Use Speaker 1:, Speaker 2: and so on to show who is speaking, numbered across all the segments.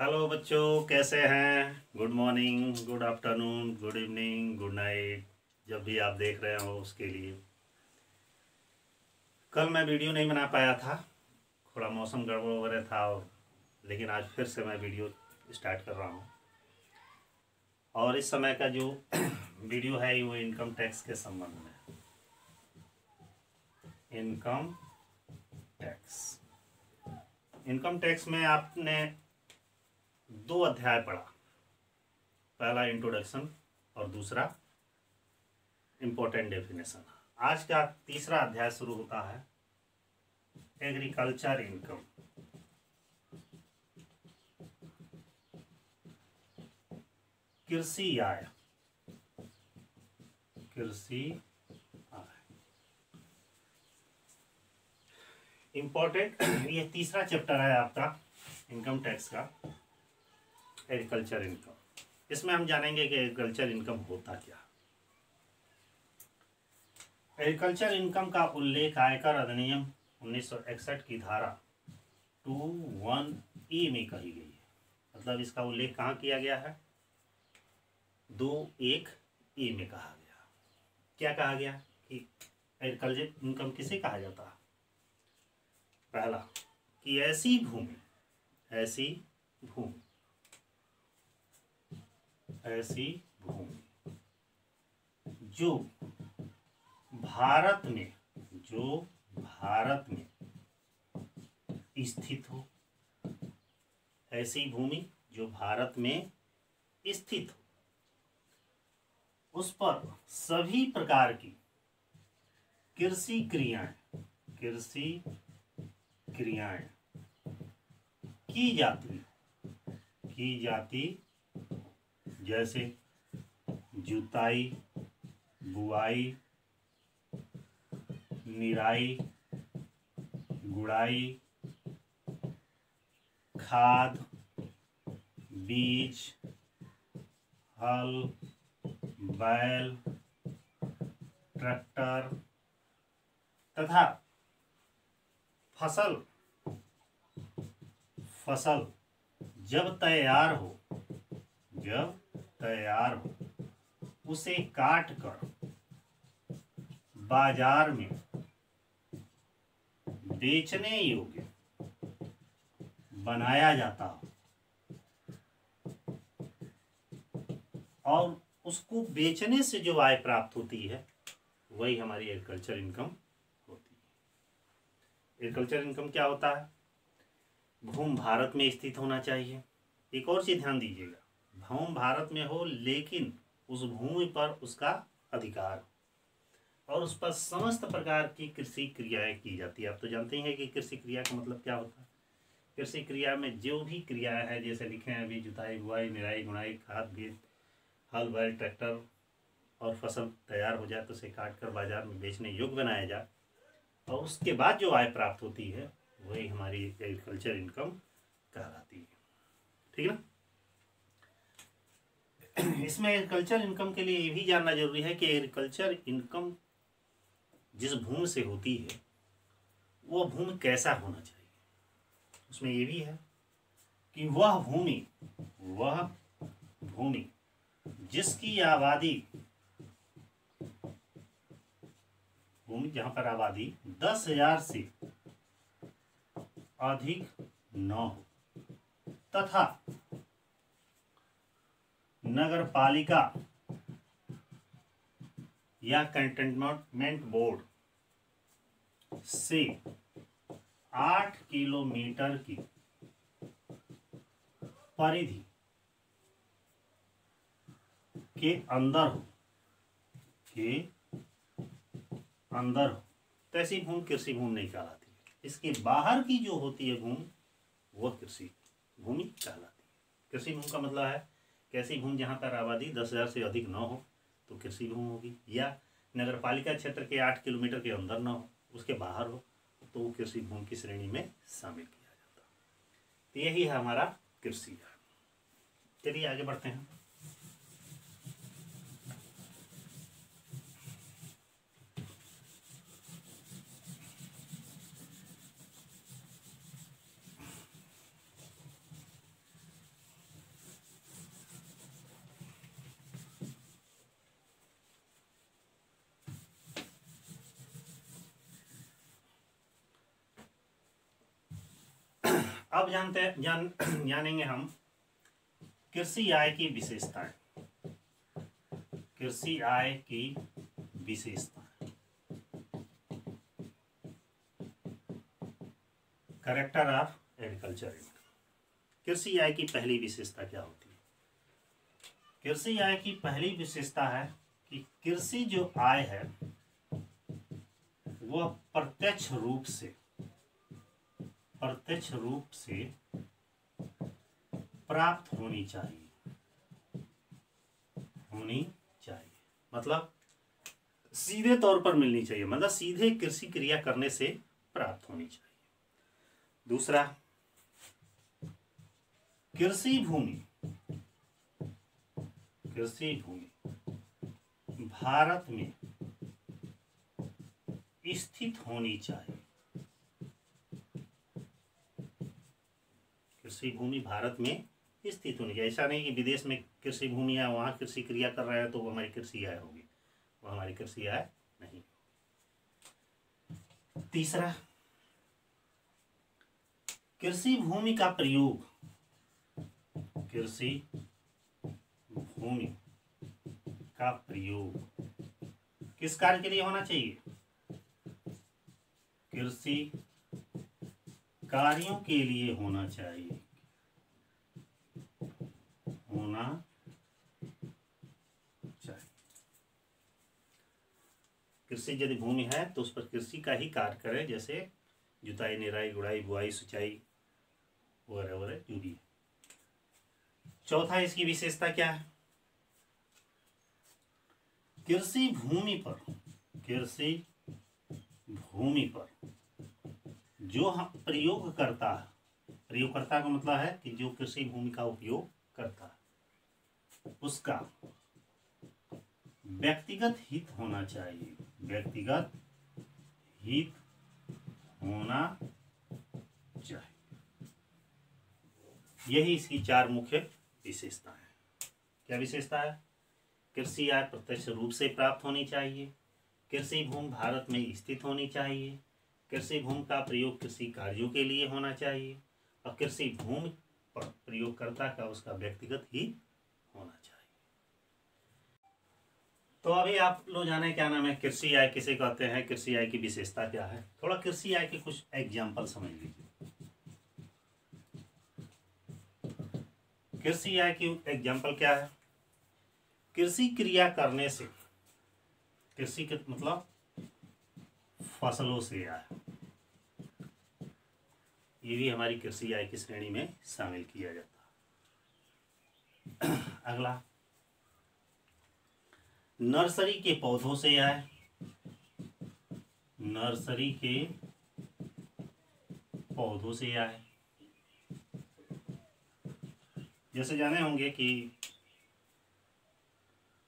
Speaker 1: Hello बच्चों, कैसे हैं? Good morning, good afternoon, good evening, good night, जब भी आप देख रहे हो उसके लिए। कल मैं वीडियो नहीं बना पाया था, थोड़ा मौसम गड़बड़ वगैरह था लेकिन आज फिर से मैं वीडियो स्टार्ट कर रहा हूँ। और इस समय का जो वीडियो है वो इनकम टैक्स के संबंध में। इनकम टैक्स में आपने 2 अध्याय पढ़ा, पहला इंट्रोडक्शन और दूसरा इम्पोर्टेंट डेफिनेशन। आज का तीसरा अध्याय शुरू होता है एग्रीकल्चर इनकम। कृषि आय। इम्पोर्टेंट ये तीसरा चैप्टर है आपका इनकम टैक्स का, एग्रीकल्चर इनकम। इसमें हम जानेंगे कि एग्रीकल्चर इनकम होता क्या। एग्रीकल्चर इनकम का उल्लेख आयकर अधिनियम 1961 की धारा 21E में कही गई है। मतलब इसका उल्लेख कहाँ किया गया है? 21E में कहा गया। क्या कहा गया कि एग्रीकल्चर इनकम किसे कहा जाता है? पहला कि ऐसी भूमि जो भारत में स्थित हो। ऐसी भूमि जो भारत में स्थित हो, उस पर सभी प्रकार की कृषि क्रियाएं की जाती, जैसे जुताई, बुआई, निराई, गुड़ाई, खाद, बीज, हल, बैल, ट्रैक्टर तथा फसल जब तैयार हो उसे काट कर बाजार में बेचने योग्य बनाया जाता हो और उसको बेचने से जो आय प्राप्त होती है वही हमारी एग्रीकल्चर इनकम होती है। एग्रीकल्चर इनकम क्या होता है? भूमि भारत में स्थित होना चाहिए। एक और चीज ध्यान दीजिएगा, भूमि भारत में हो लेकिन उस भूमि पर उसका अधिकार हो और उस पर समस्त प्रकार की कृषि क्रियाएं की जाती है। आप तो जानते ही हैं कि कृषि क्रिया का मतलब क्या होता है। कृषि क्रिया में जो भी क्रियाएं हैं, जैसे लिखे हैं अभी, जुताई, बुआई, निराई, गुड़ाई, खाद, बीज, हल, बैल, ट्रैक्टर, और फसल तैयार हो जाए तो उसे काट कर बाजार में बेचने योग्य बनाया जाए और उसके बाद जो आय प्राप्त होती है वही हमारी एग्रीकल्चर इनकम कहलाती है। ठीक है ना? इसमें एग्रीकल्चर इनकम के लिए ये भी जानना जरूरी है कि एग्रीकल्चर इनकम जिस भूमि से होती है वो भूमि कैसा होना चाहिए। उसमें ये भी है कि वह भूमि जिसकी आबादी, भूमि जहां पर आबादी 10,000 से अधिक न हो तथा नगर पालिका या कंटेनमेंट बोर्ड से 8 किलोमीटर की परिधि के अंदर हो तो ऐसी भूमि कृषि भूमि नहीं कहलाती। इसके बाहर की जो होती है भूमि वह कृषि भूमि कहलाती है। कृषि भूमि का मतलब है कि ऐसी भूमि जहाँ पर आबादी 10,000 से अधिक न हो तो कृषि भूमि होगी, या नगर पालिका क्षेत्र के 8 किलोमीटर के अंदर न हो, उसके बाहर हो तो वो कृषि भूमि की श्रेणी में शामिल किया जाता है। तो यही है हमारा कृषि। चलिए आगे बढ़ते हैं। अब जानेंगे हम कृषि आय की विशेषताएं। कृषि आय की विशेषताएं, कैरेक्टर ऑफ एग्रीकल्चर इनकम। कृषि आय की पहली विशेषता क्या होती है? कृषि आय की पहली विशेषता है कि कृषि जो आय है वह प्रत्यक्ष रूप से प्राप्त होनी चाहिए। मतलब सीधे तौर पर मिलनी चाहिए, मतलब सीधे कृषि क्रिया करने से प्राप्त होनी चाहिए। दूसरा, कृषि भूमि भारत में स्थित होनी चाहिए। कृषि भूमि भारत में स्थित होनी चाहिए। ऐसा नहीं कि विदेश में कृषि भूमि है, वहां कृषि क्रिया कर रहे हैं तो वो हमारी कृषि आय होगी, वो हमारी कृषि आय नहीं। तीसरा, कृषि भूमि का प्रयोग किस कार्य के लिए होना चाहिए? कृषि कार्यों के लिए होना चाहिए। कृषि यदि भूमि है तो उस पर कृषि का ही कार्य करे, जैसे जुताई, निराई, गुड़ाई, बुआई, सिंचाई वगैरह वगैरह जो भी है। चौथा, इसकी विशेषता क्या है? कृषि भूमि पर जो हम प्रयोगकर्ता का मतलब है कि जो कृषि भूमि का उपयोग करता है उसका व्यक्तिगत हित होना चाहिए। यही इसकी चार मुख्य विशेषता है। क्या विशेषता है? कृषि आय प्रत्यक्ष रूप से प्राप्त होनी चाहिए, कृषि भूमि भारत में स्थित होनी चाहिए, कृषि भूमि का प्रयोग कृषि कार्यों के लिए होना चाहिए और कृषि भूमि पर प्रयोगकर्ता का उसका व्यक्तिगत ही होना चाहिए। तो अभी आप लोग जाने क्या नाम है, कृषि आय किसे कहते हैं, कृषि आय की विशेषता क्या है। थोड़ा कृषि आय के कुछ एग्जाम्पल समझ लीजिए। कृषि आय की एग्जाम्पल क्या है? कृषि क्रिया करने से, कृषि के मतलब फसलों से आय, ये भी हमारी कृषि आय की श्रेणी में शामिल किया जाता है। अगला, नर्सरी के पौधों से आय। नर्सरी के पौधों से आय, जैसे जाने होंगे कि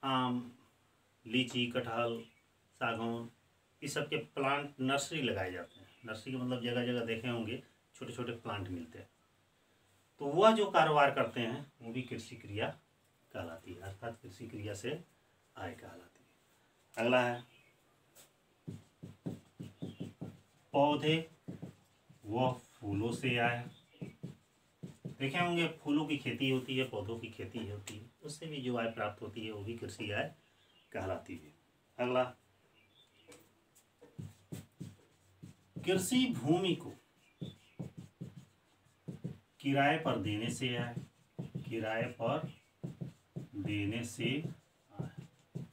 Speaker 1: आम, लीची, कटहल, सागौन, इस सब के प्लांट नर्सरी लगाए जाते हैं। नर्सरी का मतलब जगह जगह देखे होंगे छोटे छोटे प्लांट मिलते हैं, तो वह जो कारोबार करते हैं वो भी कृषि क्रिया कहलाती है, अर्थात कृषि क्रिया से आय कहलाती है। अगला है पौधे व फूलों से आय। देखे होंगे फूलों की खेती होती है, पौधों की खेती होती है, उससे भी जो आय प्राप्त होती है वो भी कृषि आय कहलाती है। अगला, कृषि भूमि को किराए पर देने से आय। किराए पर देने से आय,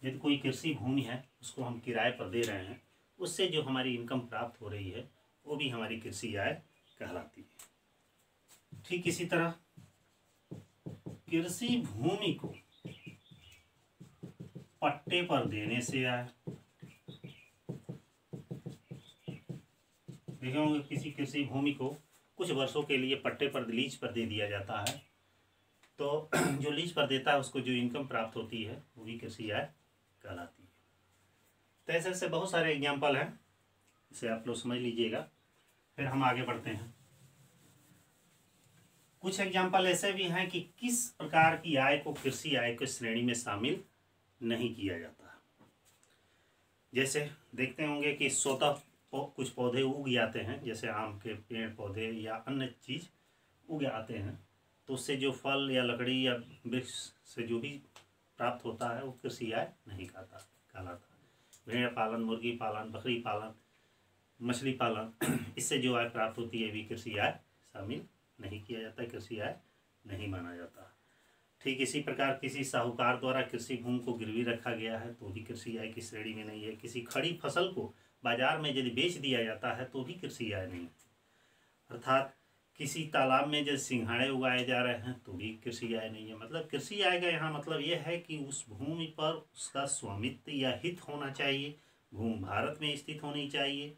Speaker 1: यदि कोई कृषि भूमि है उसको हम किराए पर दे रहे हैं, उससे जो हमारी इनकम प्राप्त हो रही है वो भी हमारी कृषि आय कहलाती है। ठीक इसी तरह कृषि भूमि को पट्टे पर देने से आय। देखे होंगे किसी कृषि भूमि को कुछ वर्षों के लिए पट्टे पर, लीज पर दे दिया जाता है, तो जो लीज पर देता है उसको जो इनकम प्राप्त होती है वो भी कृषि आय कहलाती है। तो ऐसे ऐसे बहुत सारे एग्जाम्पल हैं, इसे आप लोग समझ लीजिएगा। फिर हम आगे बढ़ते हैं। कुछ एग्जाम्पल ऐसे भी हैं कि किस प्रकार की आय को कृषि आय की श्रेणी में शामिल नहीं किया जाता। जैसे देखते होंगे कि स्वतः कुछ पौधे उग जाते हैं, जैसे आम के पेड़ पौधे या अन्य चीज, उग आते हैं तो उससे जो फल या लकड़ी या वृक्ष से जो भी प्राप्त होता है वो कृषि आय नहीं कहलाता। भेड़ पालन, मुर्गी पालन, बकरी पालन, मछली पालन इससे जो आय प्राप्त होती है भी कृषि आय शामिल नहीं किया जाता, कृषि आय नहीं माना जाता। ठीक इसी प्रकार किसी साहूकार द्वारा कृषि भूमि को गिरवी रखा गया है तो भी कृषि आय की श्रेणी में नहीं है। किसी खड़ी फसल को बाजार में यदि बेच दिया जाता है तो भी कृषि आय नहीं। अर्थात किसी तालाब में जैसे सिंघाड़े उगाए जा रहे हैं तो भी कृषि आय नहीं है। मतलब कृषि आय का यहाँ मतलब यह है कि उस भूमि पर उसका स्वामित्व या हित होना चाहिए, भूमि भारत में स्थित होनी चाहिए,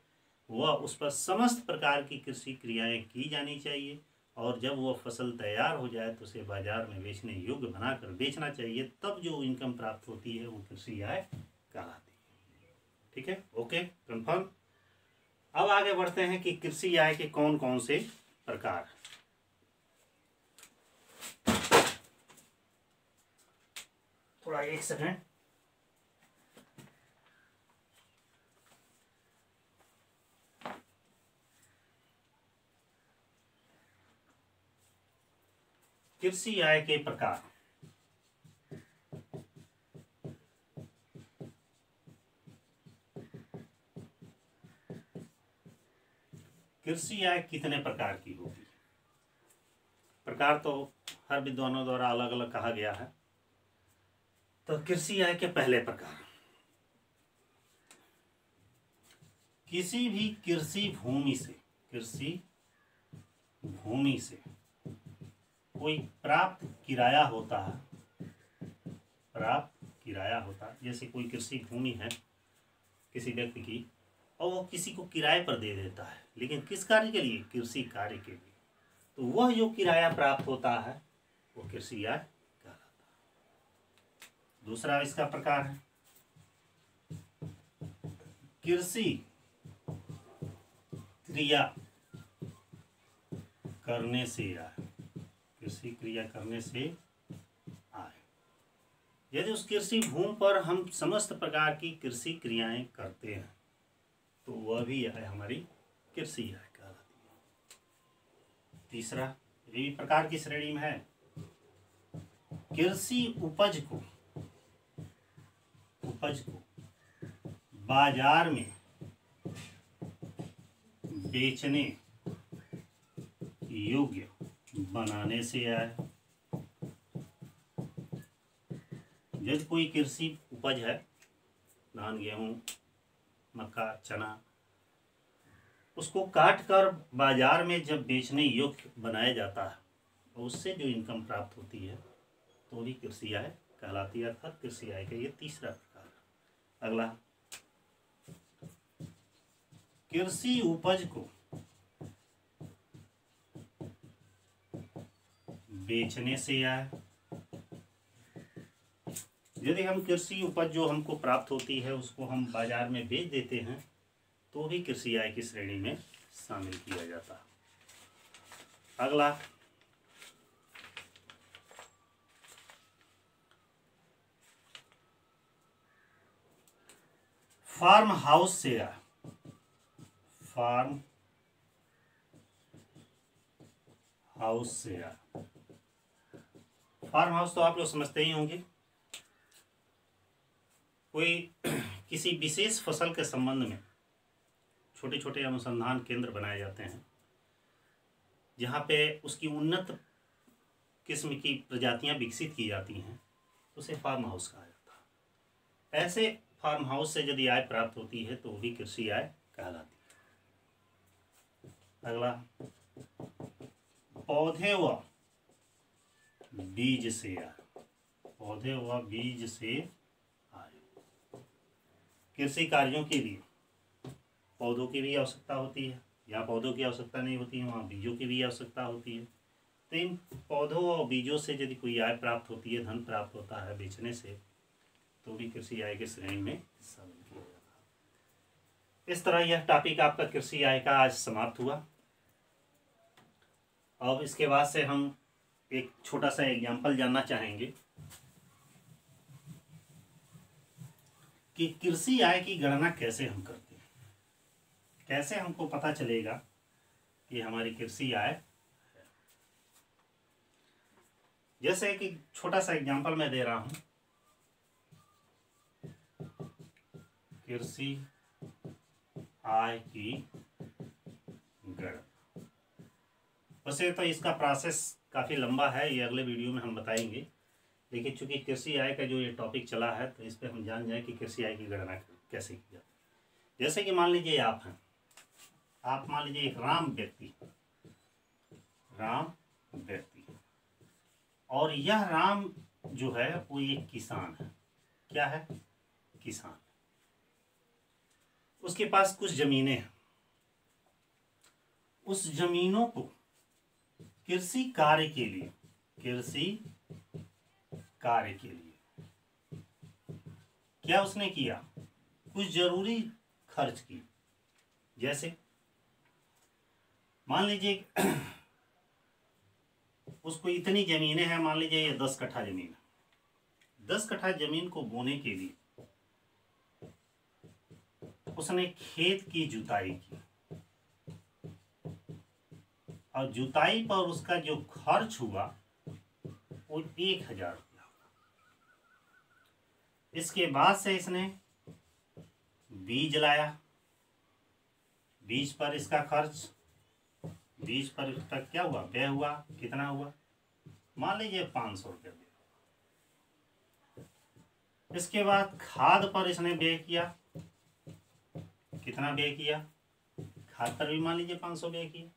Speaker 1: वह उस पर समस्त प्रकार की कृषि क्रियाएं की जानी चाहिए और जब वह फसल तैयार हो जाए तो उसे बाजार में बेचने योग्य बनाकर बेचना चाहिए, तब जो इनकम प्राप्त होती है वो कृषि आय कहलाती है। ठीक है, ओके, कंफर्म। अब आगे बढ़ते हैं कि कृषि आय के कौन कौन से प्रकार। थोड़ा एक सेकंड। कृषि आय के प्रकार। कृषि आय कितने प्रकार की होगी? प्रकार तो हर विद्वानों द्वारा अलग अलग कहा गया है। तो कृषि आय के पहले प्रकार, किसी भी कृषि भूमि से कोई प्राप्त किराया होता है। जैसे कोई कृषि भूमि है किसी व्यक्ति की और वो किसी को किराए पर दे देता है, लेकिन किस कार्य के लिए? कृषि कार्य के लिए। तो वह जो किराया प्राप्त होता है वो कृषि आय कहलाता है। दूसरा इसका प्रकार है कृषि क्रिया करने से आय। कृषि क्रिया करने से आय, यदि उस कृषि भूमि पर हम समस्त प्रकार की कृषि क्रियाएं करते हैं तो वह भी है हमारी कृषि आय कहलाती है। तीसरा, ये भी प्रकार की श्रेणी में है, कृषि उपज को बाजार में बेचने योग्य बनाने से आय। यदि कोई कृषि उपज है, धान, गेहूं, मक्का, चना, उसको काट कर बाजार में जब बेचने योग्य बनाया जाता है और उससे जो इनकम प्राप्त होती है तो भी कृषि आय कहलाती है। अर्थात कृषि आय का ये तीसरा प्रकार। अगला, कृषि उपज को बेचने से आय। यदि हम कृषि उपज जो हमको प्राप्त होती है उसको हम बाजार में बेच देते हैं तो भी कृषि आय की श्रेणी में शामिल किया जाता है। अगला, फार्म हाउस से आय। फार्म हाउस से आय। फार्म हाउस तो आप लोग समझते ही होंगे, कोई किसी विशेष फसल के संबंध में छोटे छोटे अनुसंधान केंद्र बनाए जाते हैं जहाँ पे उसकी उन्नत किस्म की प्रजातियां विकसित की जाती हैं, उसे फार्म हाउस कहा जाता है। ऐसे फार्म हाउस से यदि आय प्राप्त होती है तो भी कृषि आय कहलाती है। अगला, पौधे व बीज से आय। पौधे व बीज से आय, कृषि कार्यों के लिए पौधों की भी आवश्यकता होती है, या पौधों की आवश्यकता नहीं होती है वहाँ बीजों की भी आवश्यकता होती है। तो इन पौधों और बीजों से यदि कोई आय प्राप्त होती है, धन प्राप्त होता है बेचने से, तो भी कृषि आय के श्रेणी में शामिल किया जाता है। इस तरह यह टॉपिक आपका कृषि आय का आज समाप्त हुआ। अब इसके बाद से हम एक छोटा सा एग्जाम्पल जानना चाहेंगे कि कृषि आय की गणना कैसे हम करते हैं, कैसे हमको पता चलेगा कि हमारी कृषि आय है। जैसे कि छोटा सा एग्जांपल मैं दे रहा हूं, कृषि आय की गणना। वैसे तो इसका प्रोसेस काफ़ी लंबा है, ये अगले वीडियो में हम बताएंगे, लेकिन चूंकि कृषि आय का जो ये टॉपिक चला है तो इस पर हम जान जाए कि कृषि आय की गणना कैसे की जाती। जैसे कि मान लीजिए आप हैं, आप मान लीजिए एक राम व्यक्ति, और यह राम जो है वो एक किसान है। क्या है? किसान। उसके पास कुछ जमीनें हैं, उस जमीनों को कृषि कार्य के लिए क्या उसने किया? कुछ जरूरी खर्च किए। जैसे मान लीजिए उसको इतनी जमीनें हैं, मान लीजिए ये 10 कट्ठा जमीन है। 10 कट्ठा जमीन को बोने के लिए उसने खेत की जुताई की, और जुताई पर उसका जो खर्च हुआ वो 1000 रुपया। इसके बाद से इसने बीज लाया, बीज पर इसका खर्च, बीज पर इसका क्या हुआ? व्यय हुआ। कितना हुआ? मान लीजिए 500 रुपया। इसके बाद खाद पर इसने व्यय किया। कितना व्यय किया? खाद पर भी मान लीजिए 500 व्यय किया।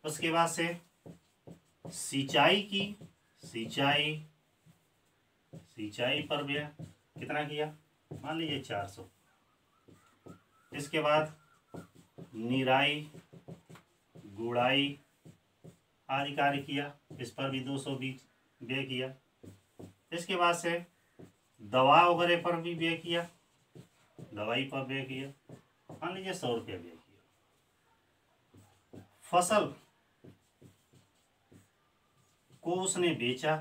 Speaker 1: उसके बाद से सिंचाई की, सिंचाई पर व्यय कितना किया? मान लीजिए 400। इसके बाद निराई, गुड़ाई आदि कार्य किया, इस पर भी 200 व्यय किया। इसके बाद से दवा वगैरह पर भी व्यय किया, दवाई पर व्यय किया, मान लीजिए 100 रुपया व्यय किया। फसल को उसने बेचा।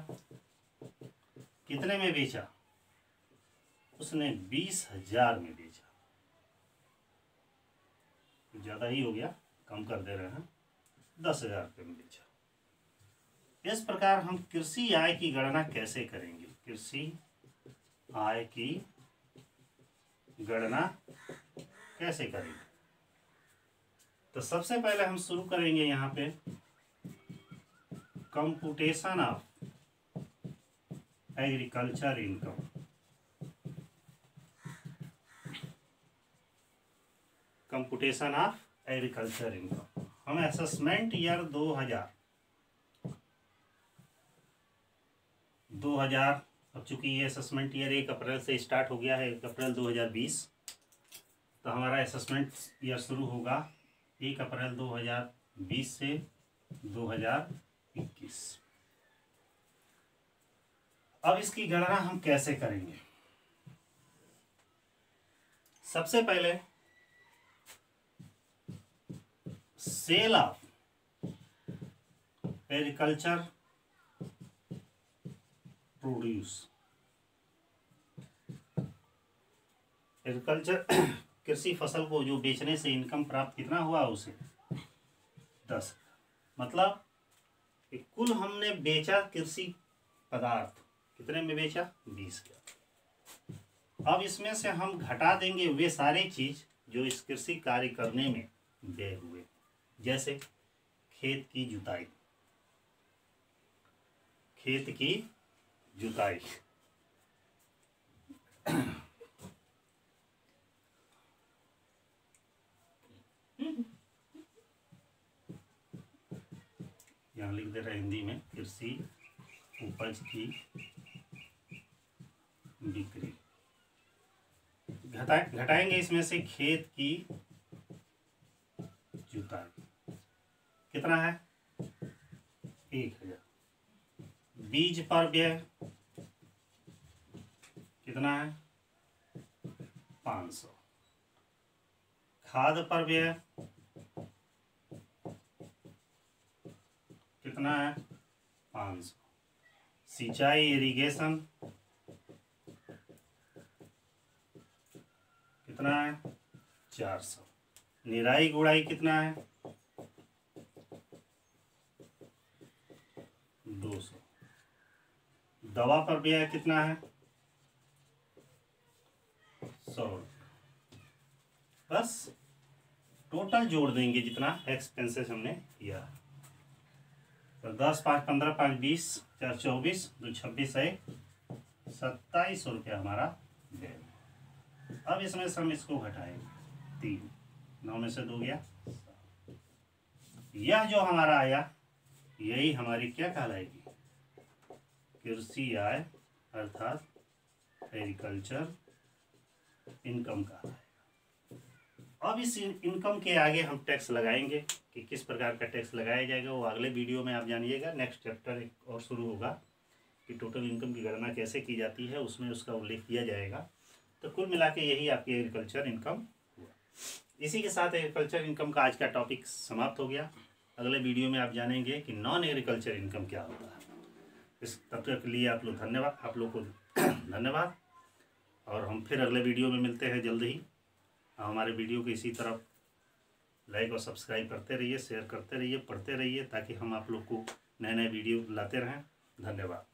Speaker 1: कितने में बेचा? उसने 20,000 में बेचा। ज्यादा ही हो गया, कम कर दे रहे हैं, 10,000 रुपये में बेचा। इस प्रकार हम कृषि आय की गणना कैसे करेंगे? कृषि आय की गणना कैसे करेंगे? तो सबसे पहले हम शुरू करेंगे यहाँ पे computation of agriculture income. Computation of agriculture income हम असेसमेंट ईयर 2000, अब चूंकि ये असेसमेंट ईयर 1 अप्रैल से स्टार्ट हो गया है, 1 अप्रैल 2020, तो हमारा असेसमेंट ईयर शुरू होगा 1 अप्रैल 2020 से 2021। अब इसकी गणना हम कैसे करेंगे? सबसे पहले sale of agriculture produce, agriculture कृषि फसल को जो बेचने से इनकम प्राप्त कितना हुआ उसे 10। मतलब कुल हमने बेचा कृषि पदार्थ, कितने में बेचा? 20,000। अब इसमें से हम घटा देंगे वे सारे चीज जो इस कृषि कार्य करने में व्यय हुए। जैसे खेत की जुताई, यहाँ लिख दे रहे हिंदी में, कृषि उपज की बिक्री। घटाएंगे इसमें से खेत की जुताई, कितना है? 1000। बीज पर व्यय कितना है? 500। खाद पर व्यय कितना है? 500। सिंचाई इरिगेशन कितना है? 400। निराई गुड़ाई कितना है? 200। दवा पर व्यय कितना है 100। बस टोटल जोड़ देंगे जितना एक्सपेंसेस हमने किया। तो 10 5 15 5 20 4 24 2 26 है 2700 रुपया हमारा व्यय। अब इसमें से हम इसको घटाएंगे 3, 9 में से 2 गया। यह जो हमारा आया यही हमारी क्या कहलाएगी कृषि आय अर्थात एग्रीकल्चर इनकम कहलाएगा। अब इस इनकम के आगे हम टैक्स लगाएंगे कि किस प्रकार का टैक्स लगाया जाएगा वो अगले वीडियो में आप जानिएगा। नेक्स्ट चैप्टर एक और शुरू होगा कि टोटल इनकम की गणना कैसे की जाती है, उसमें उसका उल्लेख किया जाएगा। तो कुल मिला के यही आपकी एग्रीकल्चर इनकम हुआ। इसी के साथ एग्रीकल्चर इनकम का आज का टॉपिक समाप्त हो गया। अगले वीडियो में आप जानेंगे कि नॉन एग्रीकल्चर इनकम क्या होता है। इस तब तक के लिए आप लोग को धन्यवाद। और हम फिर अगले वीडियो में मिलते हैं जल्द ही। हमारे वीडियो को इसी तरह लाइक और सब्सक्राइब करते रहिए, शेयर करते रहिए, पढ़ते रहिए, ताकि हम आप लोग को नए नए वीडियो लाते रहें। धन्यवाद।